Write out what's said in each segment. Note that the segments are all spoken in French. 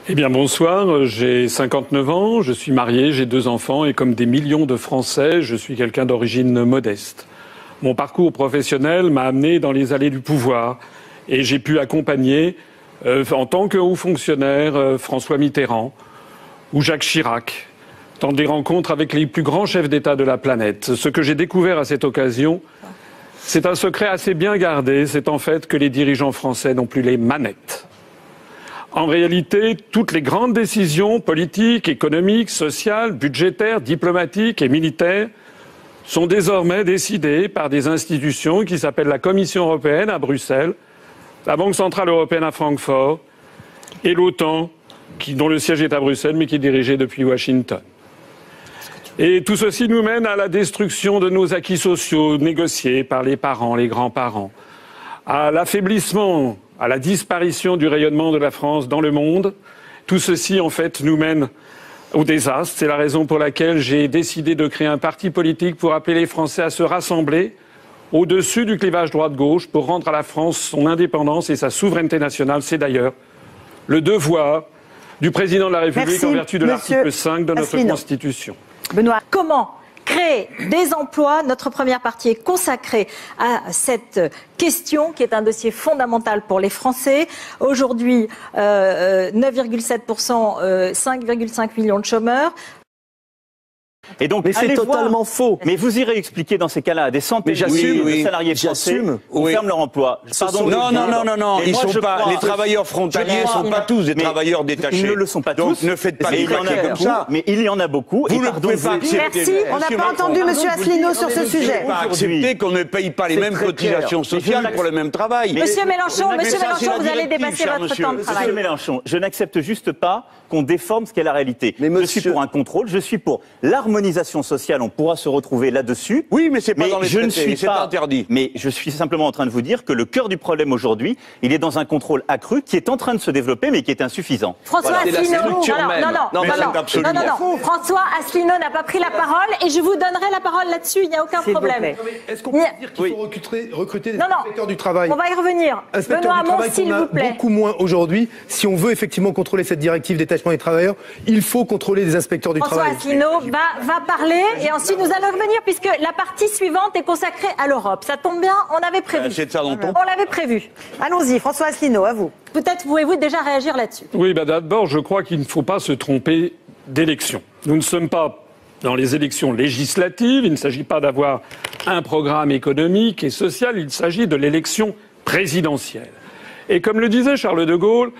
Eh bien bonsoir, j'ai 59 ans, je suis marié, j'ai 2 enfants et comme des millions de Français, je suis quelqu'un d'origine modeste. Mon parcours professionnel m'a amené dans les allées du pouvoir et j'ai pu accompagner en tant que haut fonctionnaire François Mitterrand ou Jacques Chirac dans des rencontres avec les plus grands chefs d'État de la planète. Ce que j'ai découvert à cette occasion, c'est un secret assez bien gardé, c'est en fait que les dirigeants français n'ont plus les manettes. En réalité, toutes les grandes décisions politiques, économiques, sociales, budgétaires, diplomatiques et militaires sont désormais décidées par des institutions qui s'appellent la Commission européenne à Bruxelles, la Banque centrale européenne à Francfort et l'OTAN, dont le siège est à Bruxelles mais qui est dirigé depuis Washington. Et tout ceci nous mène à la destruction de nos acquis sociaux négociés par les parents, les grands-parents, à l'affaiblissement, à la disparition du rayonnement de la France dans le monde. Tout ceci, en fait, nous mène au désastre. C'est la raison pour laquelle j'ai décidé de créer un parti politique pour appeler les Français à se rassembler au-dessus du clivage droite-gauche pour rendre à la France son indépendance et sa souveraineté nationale. C'est d'ailleurs le devoir du président de la République en vertu de l'article 5 de notre Constitution. Benoît, comment créer des emplois? Notre première partie est consacrée à cette question qui est un dossier fondamental pour les Français. Aujourd'hui, 9,7%, 5,5 millions de chômeurs. Et donc, mais c'est totalement faux. Mais vous irez expliquer dans ces cas-là à des centaines de salariés français qui ferment leur emploi. Pardon, non. Ils sont pas, les travailleurs frontaliers ne sont pas tous des travailleurs détachés. Ils ne le sont pas tous. Donc ne faites pas des craquer comme ça. Mais il y en a beaucoup. Vous ne pouvez pas accepter. Merci. On n'a pas entendu M. Asselineau sur ce sujet. Vous ne pouvez pas accepter qu'on ne paye pas les mêmes cotisations sociales pour le même travail. Monsieur Mélenchon, vous allez dépasser votre temps de travail. Monsieur Mélenchon, je n'accepte juste pas qu'on déforme ce qu'est la réalité. Je suis pour un contrôle, je suis pour l'harmonisation sociale, on pourra se retrouver là-dessus. Oui, mais c'est pas dans les traités, c'est interdit. Mais je suis simplement en train de vous dire que le cœur du problème aujourd'hui, il est dans un contrôle accru qui est en train de se développer, mais qui est insuffisant. François Asselineau, François Asselineau n'a pas pris la parole et je vous donnerai la parole là-dessus, il n'y a aucun problème. Est-ce qu'on peut dire qu'il faut recruter des inspecteurs du travail? On va y revenir. Benoît Hamon, s'il vous plaît. Beaucoup moins aujourd'hui. Si on veut effectivement contrôler cette directive détachement des travailleurs, il faut contrôler des inspecteurs du travail. François Asselineau va parler et ensuite nous allons revenir puisque la partie suivante est consacrée à l'Europe. Ça tombe bien, on avait prévu. C'est de ça dont on l'avait prévu. Allons-y, François Asselineau, à vous. Peut-être pouvez-vous déjà réagir là-dessus. Oui, d'abord, je crois qu'il ne faut pas se tromper d'élection. Nous ne sommes pas dans les élections législatives, il ne s'agit pas d'avoir un programme économique et social, il s'agit de l'élection présidentielle. Et comme le disait Charles de Gaulle,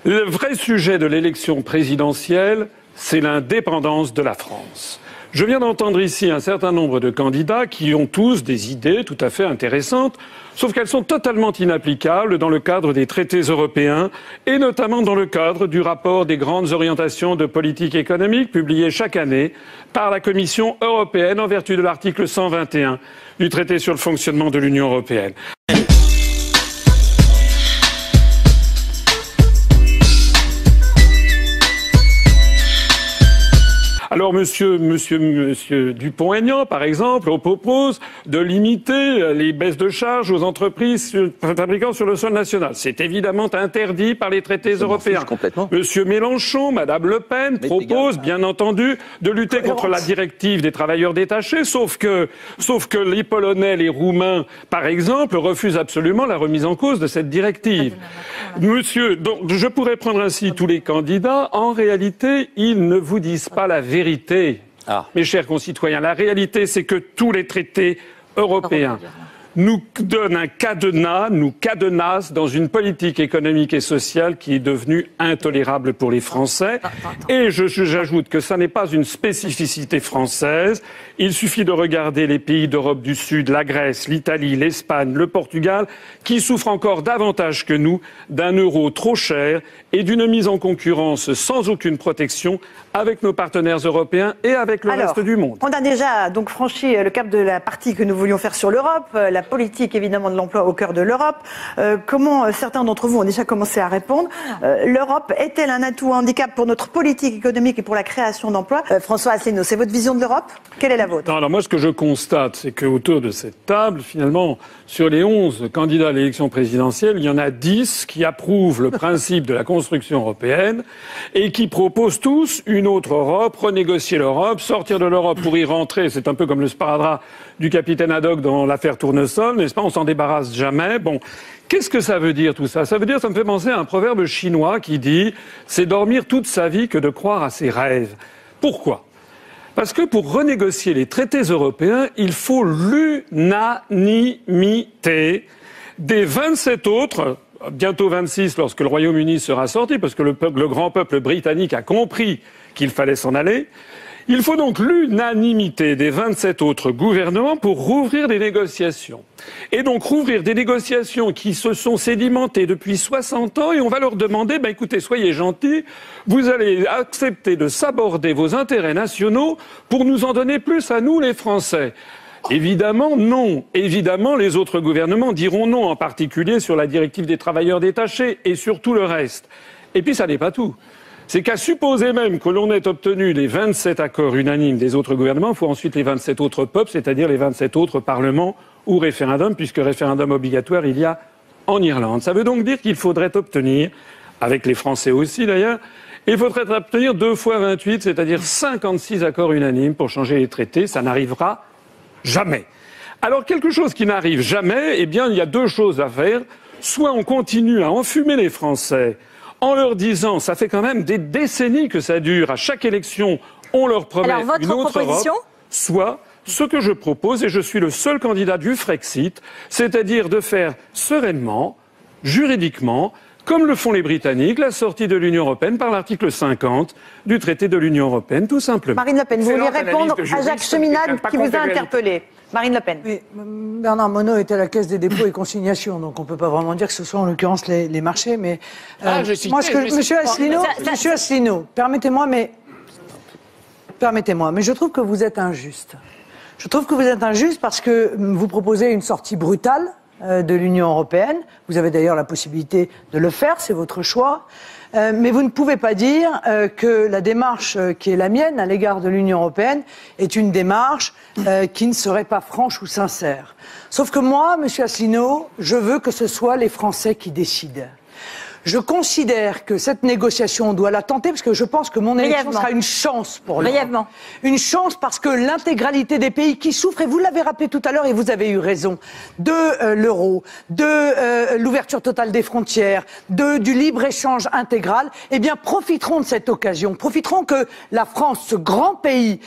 le vrai sujet de l'élection présidentielle, c'est l'indépendance de la France. Je viens d'entendre ici un certain nombre de candidats qui ont tous des idées tout à fait intéressantes, sauf qu'elles sont totalement inapplicables dans le cadre des traités européens et notamment dans le cadre du rapport des grandes orientations de politique économique publié chaque année par la Commission européenne en vertu de l'article 121 du traité sur le fonctionnement de l'Union européenne. Alors, monsieur Dupont-Aignan, par exemple, propose de limiter les baisses de charges aux entreprises fabriquant sur le sol national. C'est évidemment interdit par les traités européens. Monsieur Mélenchon, Madame Le Pen propose, bien entendu, de lutter contre la directive des travailleurs détachés, sauf que les Polonais, les Roumains, par exemple, refusent absolument la remise en cause de cette directive. Monsieur, donc, je pourrais prendre ainsi tous les candidats. En réalité, ils ne vous disent pas la vérité. Mes chers concitoyens, la réalité, c'est que tous les traités européens nous donnent un cadenas, nous cadenassent dans une politique économique et sociale qui est devenue intolérable pour les Français. Et j'ajoute que ça n'est pas une spécificité française. Il suffit de regarder les pays d'Europe du Sud, la Grèce, l'Italie, l'Espagne, le Portugal, qui souffrent encore davantage que nous d'un euro trop cher et d'une mise en concurrence sans aucune protection avec nos partenaires européens et avec le reste du monde. On a déjà donc franchi le cap de la partie que nous voulions faire sur l'Europe, la la politique évidemment de l'emploi au cœur de l'Europe. Comment certains d'entre vous ont déjà commencé à répondre. L'Europe est-elle un atout ou un handicap pour notre politique économique et pour la création d'emplois? François Asselineau, c'est votre vision de l'Europe? Quelle est la vôtre? Non, alors moi, ce que je constate, c'est qu'autour de cette table, finalement, sur les 11 candidats à l'élection présidentielle, il y en a 10 qui approuvent le principe de la construction européenne et qui proposent tous une autre Europe, renégocier l'Europe, sortir de l'Europe pour y rentrer. C'est un peu comme le sparadrap du capitaine Haddock dans l'affaire Tournesol, n'est-ce pas? On s'en débarrasse jamais. Bon. Qu'est-ce que ça veut dire tout ça? Ça veut dire, ça me fait penser à un proverbe chinois qui dit « c'est dormir toute sa vie que de croire à ses rêves ». Pourquoi? Parce que pour renégocier les traités européens, il faut l'unanimité des 27 autres, bientôt 26 lorsque le Royaume-Uni sera sorti, parce que le grand peuple britannique a compris qu'il fallait s'en aller. Il faut donc l'unanimité des 27 autres gouvernements pour rouvrir des négociations. Et donc rouvrir des négociations qui se sont sédimentées depuis 60 ans et on va leur demander, écoutez, soyez gentils, vous allez accepter de s'aborder vos intérêts nationaux pour nous en donner plus à nous les Français. Évidemment, non. Évidemment, les autres gouvernements diront non, en particulier sur la directive des travailleurs détachés et sur tout le reste. Et puis ça n'est pas tout. C'est qu'à supposer même que l'on ait obtenu les 27 accords unanimes des autres gouvernements, il faut ensuite les 27 autres peuples, c'est-à-dire les 27 autres parlements ou référendums, puisque référendum obligatoire il y a en Irlande. Ça veut donc dire qu'il faudrait obtenir, avec les Français aussi d'ailleurs, il faudrait obtenir 2 fois 28, c'est-à-dire 56 accords unanimes pour changer les traités. Ça n'arrivera jamais. Alors quelque chose qui n'arrive jamais, il y a 2 choses à faire. Soit on continue à enfumer les Français en leur disant, ça fait quand même des décennies que ça dure, à chaque élection, on leur promet une autre Europe, soit ce que je propose, et je suis le seul candidat du Frexit, c'est-à-dire de faire sereinement, juridiquement, comme le font les Britanniques, la sortie de l'Union européenne par l'article 50 du traité de l'Union européenne, tout simplement. Marine Le Pen, vous voulez répondre à Jacques Cheminade qui vous a interpellé. Marine Le Pen. Oui, Bernard Monod est à la Caisse des dépôts et consignations, donc on ne peut pas vraiment dire que ce soit en l'occurrence les marchés. Mais Monsieur Asselineau, permettez-moi, mais je trouve que vous êtes injuste. Je trouve que vous êtes injuste parce que vous proposez une sortie brutale de l'Union européenne. Vous avez d'ailleurs la possibilité de le faire, c'est votre choix. Mais vous ne pouvez pas dire que la démarche qui est la mienne à l'égard de l'Union européenne est une démarche qui ne serait pas franche ou sincère. Sauf que moi, Monsieur Asselineau, je veux que ce soit les Français qui décident. Je considère que cette négociation, on doit la tenter parce que je pense que mon élection sera une chance pour l'Europe. Une chance parce que l'intégralité des pays qui souffrent, et vous l'avez rappelé tout à l'heure et vous avez eu raison, de l'euro, de l'ouverture totale des frontières, du libre-échange intégral, profiteront de cette occasion, profiteront que la France, ce grand pays,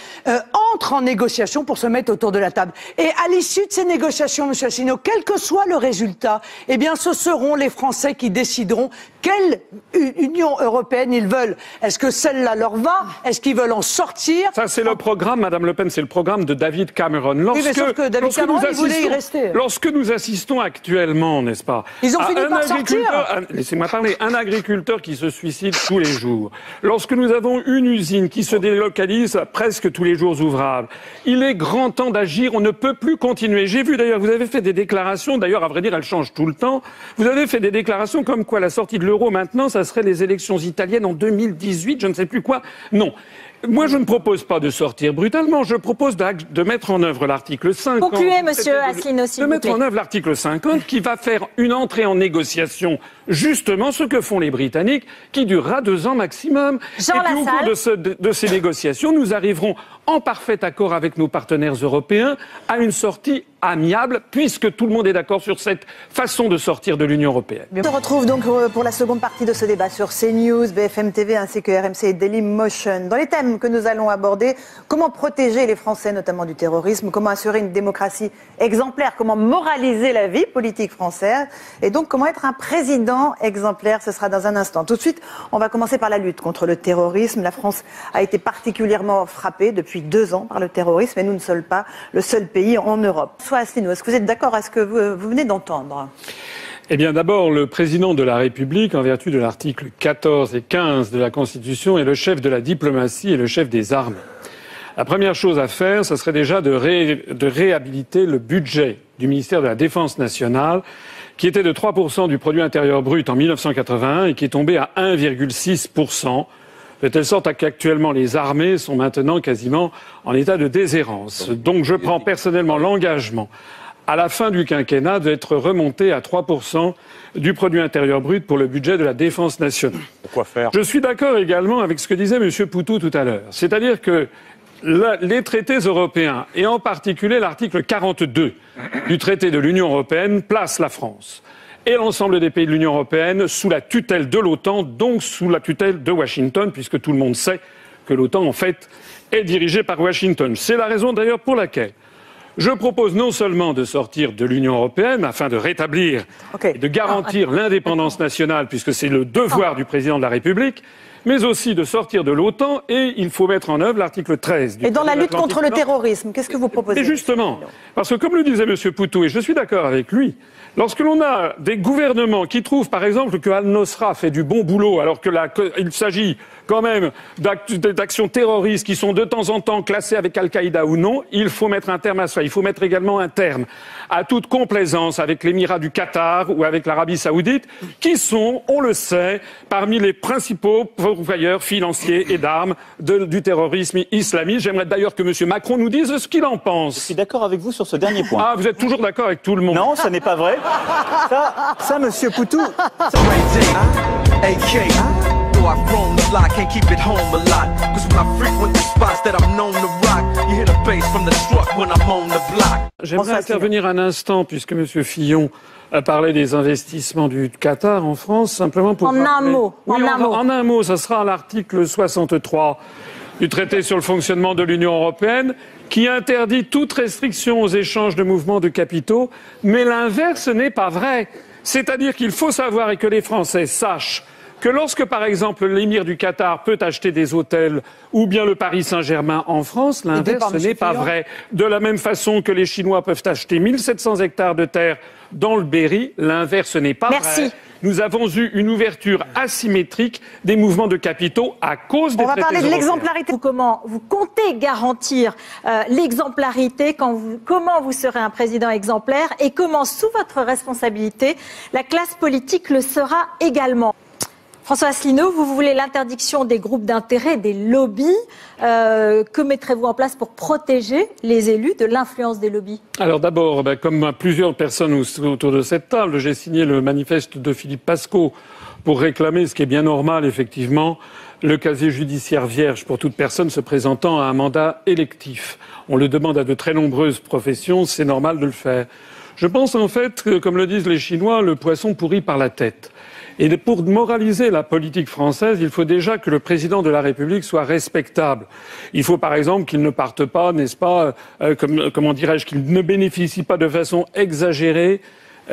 entre en négociation pour se mettre autour de la table. Et à l'issue de ces négociations, Monsieur Asselineau, quel que soit le résultat, ce seront les Français qui décideront quelle Union européenne ils veulent. Est-ce que celle-là leur va? Est-ce qu'ils veulent en sortir? Ça, c'est le programme, Madame Le Pen, c'est le programme de David Cameron. Oui, mais sauf que David Cameron, il voulait y rester. Lorsque nous assistons actuellement, n'est-ce pas? Ils ont fini par sortir. Laissez-moi parler. Un agriculteur qui se suicide tous les jours. Lorsque nous avons une usine qui se délocalise presque tous les jours ouvrables. Il est grand temps d'agir. On ne peut plus continuer. J'ai vu d'ailleurs, vous avez fait des déclarations. D'ailleurs, à vrai dire, elles changent tout le temps. Vous avez fait des déclarations comme quoi la sortie de l'euro maintenant, ça serait les élections italiennes en 2018, je ne sais plus quoi. Non. Moi, je ne propose pas de sortir brutalement. Je propose de mettre en œuvre l'article 50. Concluez, Monsieur Asselineau, s'il vous plaît. De mettre en œuvre l'article 50 qui va faire une entrée en négociation, justement ce que font les Britanniques, qui durera 2 ans maximum. Jean Lassalle. Et puis, au cours de ces négociations, nous arriverons en parfait accord avec nos partenaires européens à une sortie amiable, puisque tout le monde est d'accord sur cette façon de sortir de l'Union européenne. On se retrouve donc pour la seconde partie de ce débat sur CNews, BFM TV ainsi que RMC et Dailymotion. Dans les thèmes que nous allons aborder, comment protéger les Français notamment du terrorisme, comment assurer une démocratie exemplaire, comment moraliser la vie politique française et donc comment être un président exemplaire, ce sera dans un instant. Tout de suite, on va commencer par la lutte contre le terrorisme. La France a été particulièrement frappée depuis 2 ans par le terrorisme et nous ne sommes pas le seul pays en Europe. François Asselineau, est-ce que vous êtes d'accord à ce que vous venez d'entendre? Eh bien, d'abord, le président de la République, en vertu de l'article 14 et 15 de la Constitution, est le chef de la diplomatie et le chef des armées. La première chose à faire, ce serait déjà de réhabiliter le budget du ministère de la Défense nationale, qui était de 3% du produit intérieur brut en 1981 et qui est tombé à 1,6%, de telle sorte qu'actuellement les armées sont maintenant quasiment en état de déshérence. Donc je prends personnellement l'engagement, à la fin du quinquennat, d'être remonté à 3% du produit intérieur brut pour le budget de la Défense nationale. Pourquoi faire ? Je suis d'accord également avec ce que disait M. Poutou tout à l'heure. C'est-à-dire que les traités européens, et en particulier l'article 42 du traité de l'Union européenne, place la France et l'ensemble des pays de l'Union européenne sous la tutelle de l'OTAN, donc sous la tutelle de Washington, puisque tout le monde sait que l'OTAN, en fait, est dirigée par Washington. C'est la raison d'ailleurs pour laquelle je propose non seulement de sortir de l'Union européenne afin de rétablir et de garantir l'indépendance nationale, puisque c'est le devoir du président de la République, mais aussi de sortir de l'OTAN, et il faut mettre en œuvre l'article 13 du Et dans la lutte contre le Nord. terrorisme, qu'est-ce que vous proposez? Et justement, parce que comme le disait M. Poutou, et je suis d'accord avec lui, lorsque l'on a des gouvernements qui trouvent, par exemple, que Al-Nosra fait du bon boulot, alors il s'agit quand même d'actions terroristes qui sont de temps en temps classées avec Al-Qaïda ou non, il faut mettre un terme à cela. Il faut mettre également un terme à toute complaisance avec l'émirat du Qatar ou avec l'Arabie Saoudite, qui sont, on le sait, parmi les principaux pourvoyeurs financiers et d'armes du terrorisme islamiste. J'aimerais d'ailleurs que M. Macron nous dise ce qu'il en pense. Je suis d'accord avec vous sur ce dernier point. Ah, vous êtes toujours d'accord avec tout le monde? Non, ça n'est pas vrai. Ça, Monsieur Poutou. J'aimerais intervenir un instant, puisque M. Fillon a parlé des investissements du Qatar en France, simplement pour... En un mot. En un mot, ça sera l'article 63 du traité sur le fonctionnement de l'Union européenne, qui interdit toute restriction aux échanges de mouvements de capitaux, mais l'inverse n'est pas vrai. C'est-à-dire qu'il faut savoir et que les Français sachent que lorsque, par exemple, l'émir du Qatar peut acheter des hôtels ou bien le Paris Saint-Germain en France, l'inverse n'est pas vrai. De la même façon que les Chinois peuvent acheter 1700 hectares de terre dans le Berry, l'inverse n'est pas vrai. Nous avons eu une ouverture asymétrique des mouvements de capitaux à cause des traités européens. On va parler de l'exemplarité. Comment vous comptez garantir l'exemplarité comment vous serez un président exemplaire et comment, sous votre responsabilité, la classe politique le sera également? François Asselineau, vous voulez l'interdiction des groupes d'intérêt, des lobbies. Que mettrez-vous en place pour protéger les élus de l'influence des lobbies? Alors d'abord, comme plusieurs personnes autour de cette table, j'ai signé le manifeste de Philippe Pascot pour réclamer, ce qui est bien normal effectivement, le casier judiciaire vierge pour toute personne se présentant à un mandat électif. On le demande à de très nombreuses professions, c'est normal de le faire. Je pense en fait que, comme le disent les Chinois, le poisson pourrit par la tête. Et pour moraliser la politique française, il faut déjà que le président de la République soit respectable. Il faut par exemple qu'il ne parte pas, n'est-ce pas, comment dirais-je, qu'il ne bénéficie pas de façon exagérée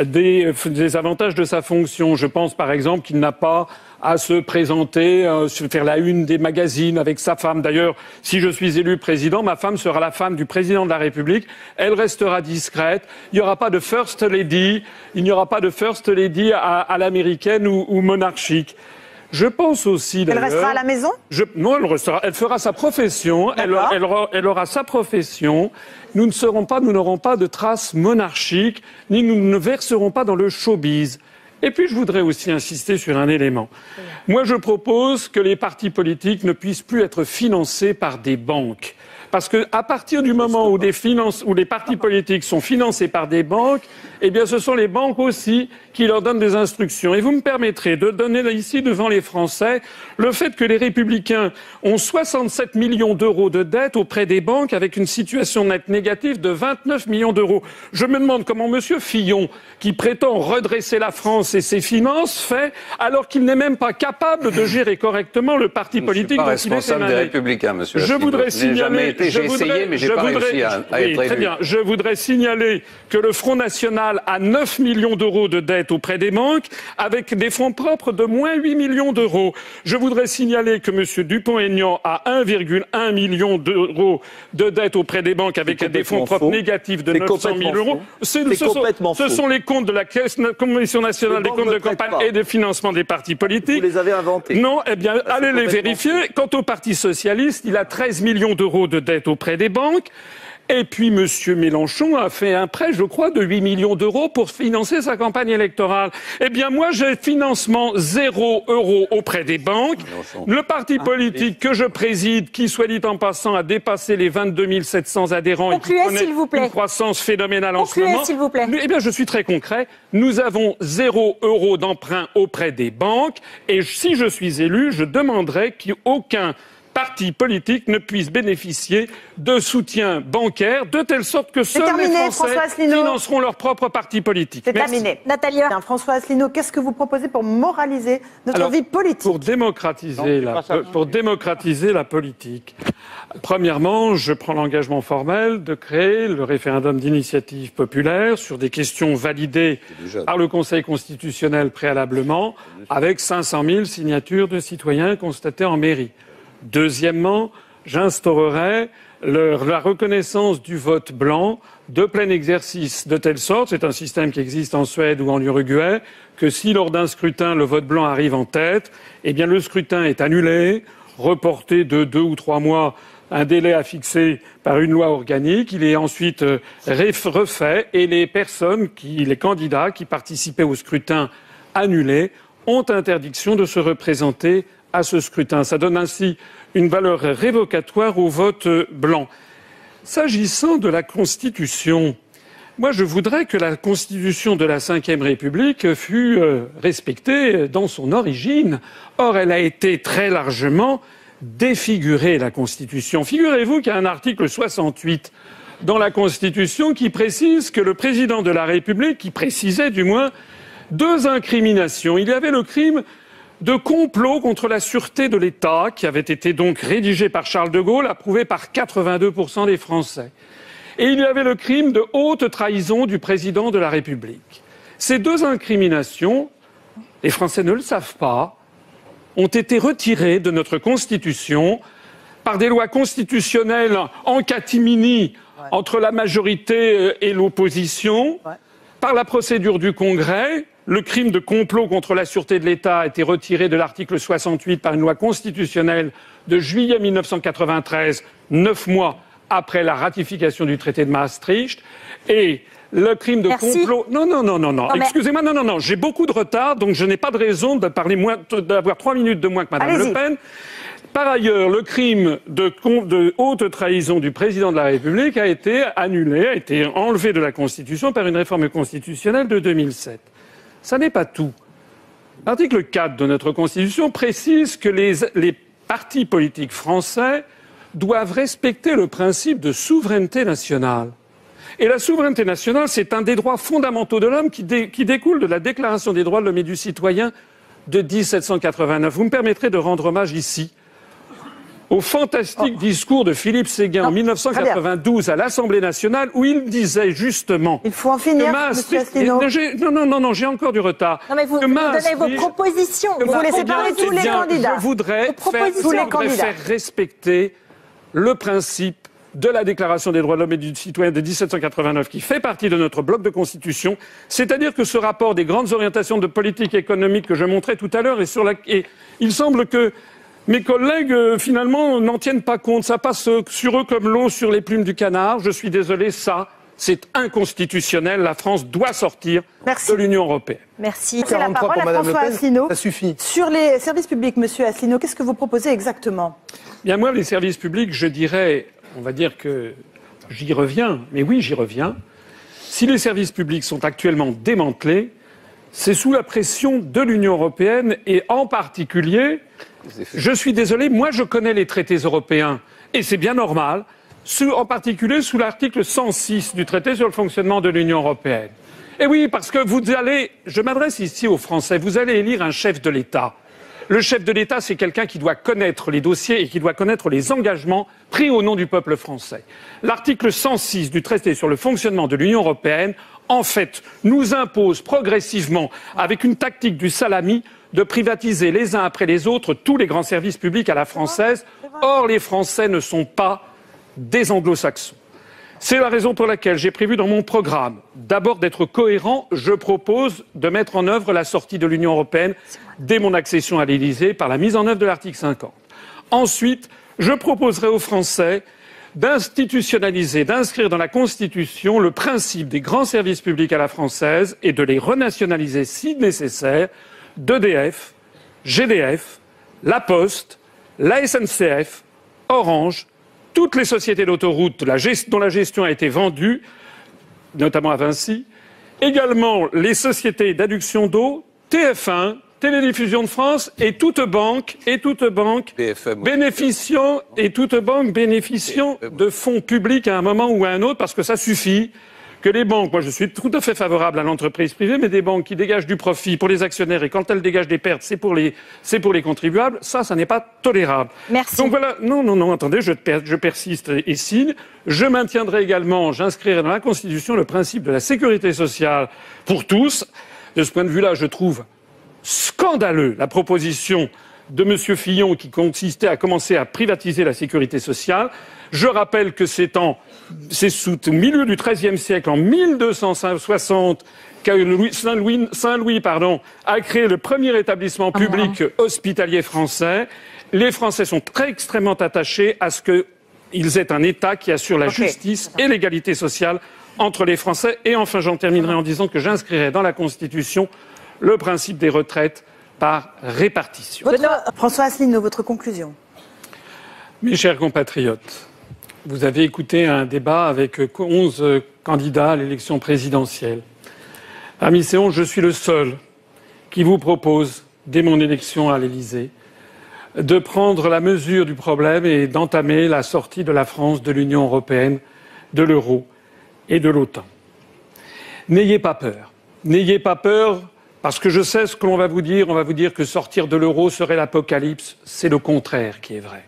des avantages de sa fonction. Je pense par exemple qu'il n'a pas à se présenter, faire la une des magazines avec sa femme. D'ailleurs, si je suis élu président, ma femme sera la femme du président de la République. Elle restera discrète. Il n'y aura pas de first lady. Il n'y aura pas de first lady à l'américaine ou monarchique. Je pense aussi d'ailleurs... Elle restera à la maison? Non, elle fera sa profession. Elle aura sa profession. Nous n'aurons pas de traces monarchiques, ni nous ne verserons pas dans le showbiz. Et puis, je voudrais aussi insister sur un élément. Moi, je propose que les partis politiques ne puissent plus être financés par des banques. Parce qu'à partir du moment où les partis politiques sont financés par des banques, eh bien, ce sont les banques aussi qui leur donnent des instructions. Et vous me permettrez de donner ici, devant les Français, le fait que les Républicains ont 67 millions d'euros de dettes auprès des banques avec une situation nette négative de 29 millions d'euros. Je me demande comment M. Fillon, qui prétend redresser la France et ses finances, fait alors qu'il n'est même pas capable de gérer correctement le parti politique dont il est émané. Je ne suis pas responsable des Républicains, monsieur. Je voudrais signaler... J'ai essayé, mais je n'ai pas réussi à être élu. Très bien. Je voudrais signaler que le Front National a 9 millions d'euros de dettes auprès des banques, avec des fonds propres de moins 8 millions d'euros. Je voudrais signaler que M. Dupont-Aignan a 1,1 million d'euros de dettes auprès des banques, avec des fonds propres négatifs de 900 000 euros. Ce sont les comptes de la Commission nationale des comptes de campagne et des financements des partis politiques. Vous les avez inventés. Non, eh bien, allez les vérifier. Quant au Parti socialiste, il a 13 millions d'euros de dettes auprès des banques. Et puis, M. Mélenchon a fait un prêt, je crois, de 8 millions d'euros pour financer sa campagne électorale. Eh bien, moi, j'ai financement 0 € auprès des banques. Le parti politique que je préside, qui, soit dit en passant, a dépassé les 22 700 adhérents et qui connaît une croissance phénoménale en ce moment. S'il vous plaît. Eh bien, je suis très concret. Nous avons 0 € d'emprunt auprès des banques. Et si je suis élu, je demanderai qu'aucun parti politique ne puisse bénéficier de soutien bancaire de telle sorte que seuls les Français financeront leur propre parti politique. C'est terminé. Nathalie. François Asselineau, qu'est-ce que vous proposez pour moraliser notre vie politique? Pour démocratiser la politique, premièrement, je prends l'engagement formel de créer le référendum d'initiative populaire sur des questions validées par le Conseil constitutionnel préalablement, avec 500 000 signatures de citoyens constatées en mairie. Deuxièmement, j'instaurerai la reconnaissance du vote blanc de plein exercice, de telle sorte, c'est un système qui existe en Suède ou en Uruguay, que si lors d'un scrutin le vote blanc arrive en tête, eh bien le scrutin est annulé, reporté de 2 ou 3 mois, un délai à fixer par une loi organique, il est ensuite refait et les candidats qui participaient au scrutin annulé ont interdiction de se représenter à ce scrutin. Ça donne ainsi une valeur révocatoire au vote blanc. S'agissant de la Constitution, moi je voudrais que la Constitution de la Ve République fût respectée dans son origine. Or, elle a été très largement défigurée, la Constitution. Figurez-vous qu'il y a un article 68 dans la Constitution qui précise que le président de la République, qui précisait du moins 2 incriminations. Il y avait le crime de complot contre la sûreté de l'État, qui avait été donc rédigé par Charles de Gaulle, approuvé par 82% des Français. Et il y avait le crime de haute trahison du président de la République. Ces 2 incriminations, les Français ne le savent pas, ont été retirées de notre Constitution par des lois constitutionnelles en catimini entre la majorité et l'opposition, par la procédure du Congrès. Le crime de complot contre la sûreté de l'État a été retiré de l'article 68 par une loi constitutionnelle de juillet 1993, 9 mois après la ratification du traité de Maastricht. Et le crime de complot... Non. Excusez-moi, non. J'ai beaucoup de retard, donc je n'ai pas de raison d'avoir 3 minutes de moins que Mme Le Pen. Par ailleurs, le crime de haute trahison du président de la République a été annulé, a été enlevé de la Constitution par une réforme constitutionnelle de 2007. Ça n'est pas tout. L'article 4 de notre Constitution précise que les partis politiques français doivent respecter le principe de souveraineté nationale. Et la souveraineté nationale, c'est un des droits fondamentaux de l'homme qui découle de la Déclaration des droits de l'homme et du citoyen de 1789. Vous me permettrez de rendre hommage ici au fantastique discours de Philippe Séguin en 1992 à l'Assemblée nationale, où il disait justement... Il faut en finir, M. Asselineau. Non, j'ai encore du retard. Non, mais vous donnez vos propositions. Vous laissez parler tous les candidats. Je voudrais faire respecter le principe de la Déclaration des droits de l'homme et du citoyen de 1789, qui fait partie de notre bloc de Constitution. C'est-à-dire que ce rapport des grandes orientations de politique économique que je montrais tout à l'heure, et il semble que mes collègues, finalement, n'en tiennent pas compte. Ça passe sur eux comme l'eau sur les plumes du canard. Je suis désolé, ça, c'est inconstitutionnel. La France doit sortir de l'Union européenne. Merci. C'est la parole à François Asselineau. Ça suffit. Sur les services publics, Monsieur Asselineau, qu'est-ce que vous proposez exactement? Bien, moi, les services publics, je dirais, on va dire que j'y reviens. Mais oui, j'y reviens. Si les services publics sont actuellement démantelés, c'est sous la pression de l'Union européenne et en particulier... Je suis désolé, moi je connais les traités européens et c'est bien normal, en particulier sous l'article 106 du traité sur le fonctionnement de l'Union européenne. Et oui, parce que je m'adresse ici aux Français, vous allez élire un chef de l'État. Le chef de l'État, c'est quelqu'un qui doit connaître les dossiers et qui doit connaître les engagements pris au nom du peuple français. L'article 106 du traité sur le fonctionnement de l'Union européenne, en fait, nous impose progressivement, avec une tactique du salami, de privatiser les uns après les autres tous les grands services publics à la française. Or, les Français ne sont pas des anglo-saxons. C'est la raison pour laquelle j'ai prévu dans mon programme, d'abord d'être cohérent, je propose de mettre en œuvre la sortie de l'Union européenne dès mon accession à l'Élysée par la mise en œuvre de l'article 50. Ensuite, je proposerai aux Français d'institutionnaliser, d'inscrire dans la Constitution le principe des grands services publics à la française et de les renationaliser si nécessaire, d'EDF, GDF, La Poste, la SNCF, Orange, toutes les sociétés d'autoroutes dont la gestion a été vendue, notamment à Vinci, également les sociétés d'adduction d'eau, TF1, Télédiffusion de France et toute banque bénéficiant de fonds publics à un moment ou à un autre, parce que ça suffit que les banques, moi je suis tout à fait favorable à l'entreprise privée, mais des banques qui dégagent du profit pour les actionnaires et quand elles dégagent des pertes, c'est pour les contribuables, ça n'est pas tolérable. Merci. Donc voilà, non, attendez, je persiste et signe. Je maintiendrai également, j'inscrirai dans la Constitution le principe de la sécurité sociale pour tous. De ce point de vue-là, je trouve scandaleux la proposition de M. Fillon qui consistait à commencer à privatiser la sécurité sociale. Je rappelle que c'est au milieu du XIIIe siècle, en 1260, que Saint-Louis a créé le premier établissement public hospitalier français. Les Français sont extrêmement attachés à ce qu'ils aient un État qui assure la justice et l'égalité sociale entre les Français. Et enfin, j'en terminerai en disant que j'inscrirai dans la Constitution le principe des retraites par répartition. François Asselineau, votre conclusion. Mes chers compatriotes, vous avez écouté un débat avec 11 candidats à l'élection présidentielle. Parmi ces 11, je suis le seul qui vous propose, dès mon élection à l'Élysée, de prendre la mesure du problème et d'entamer la sortie de la France de l'Union européenne, de l'euro et de l'OTAN. N'ayez pas peur. N'ayez pas peur parce que je sais ce que l'on va vous dire. On va vous dire que sortir de l'euro serait l'apocalypse. C'est le contraire qui est vrai.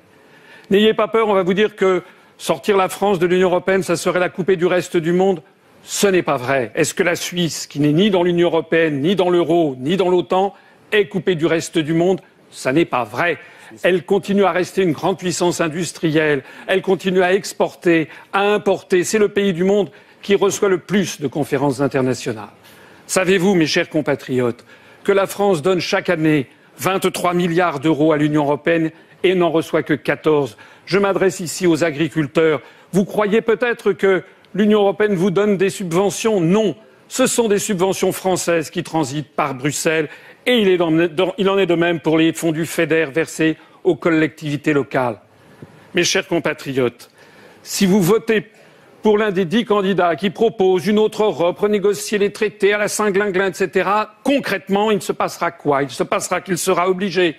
N'ayez pas peur, on va vous dire que sortir la France de l'Union européenne, ça serait la couper du reste du monde. Ce n'est pas vrai. Est-ce que la Suisse, qui n'est ni dans l'Union européenne, ni dans l'euro, ni dans l'OTAN, est coupée du reste du monde? Ça n'est pas vrai. Elle continue à rester une grande puissance industrielle. Elle continue à exporter, à importer. C'est le pays du monde qui reçoit le plus de conférences internationales. Savez-vous, mes chers compatriotes, que la France donne chaque année 23 milliards d'euros à l'Union européenne et n'en reçoit que 14. Je m'adresse ici aux agriculteurs. Vous croyez peut-être que l'Union européenne vous donne des subventions? Non. Ce sont des subventions françaises qui transitent par Bruxelles et il en est de même pour les fonds du FEDER versés aux collectivités locales. Mes chers compatriotes, si vous votez pour l'un des 10 candidats qui propose une autre Europe, renégocier les traités à la Saint-Glinglin, etc., concrètement, il ne se passera quoi? Il se passera qu'il sera obligé,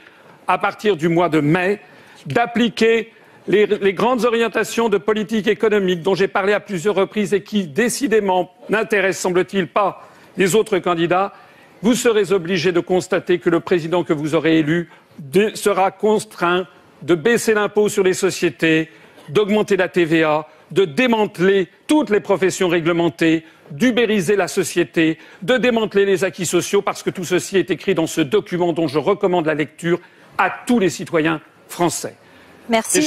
à partir du mois de mai, d'appliquer les grandes orientations de politique économique dont j'ai parlé à plusieurs reprises et qui, décidément, n'intéressent, semble-t-il, pas les autres candidats. Vous serez obligé de constater que le président que vous aurez élu sera contraint de baisser l'impôt sur les sociétés, d'augmenter la TVA, de démanteler toutes les professions réglementées, d'ubériser la société, de démanteler les acquis sociaux, parce que tout ceci est écrit dans ce document dont je recommande la lecture à tous les citoyens français. Merci.